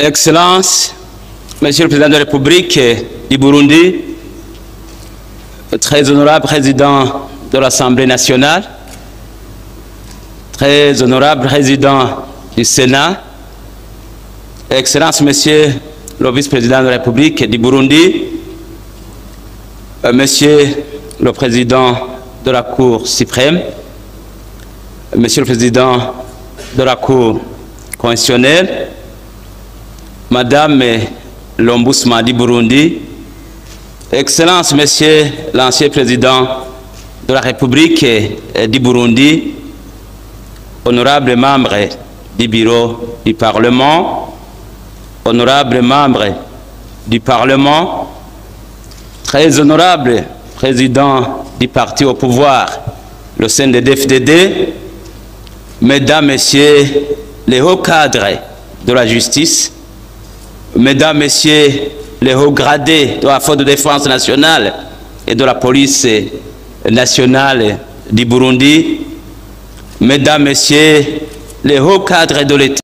Excellences, Monsieur le Président de la République du Burundi, très honorable Président de l'Assemblée nationale, très honorable Président du Sénat, Excellences, Monsieur le Vice-président de la République du Burundi, Monsieur le Président de la Cour suprême, Monsieur le Président de la Cour constitutionnelle, Madame l'Ombudsman du Burundi, Excellences, Monsieur l'ancien Président de la République du Burundi, honorables membres du Bureau du Parlement, honorables membres du Parlement, très honorable Président du parti au pouvoir, le CNDD-FDD, Mesdames, Messieurs les hauts cadres de la justice, Mesdames, Messieurs les hauts gradés de la Force de défense nationale et de la police nationale du Burundi, Mesdames, Messieurs les hauts cadres de l'État,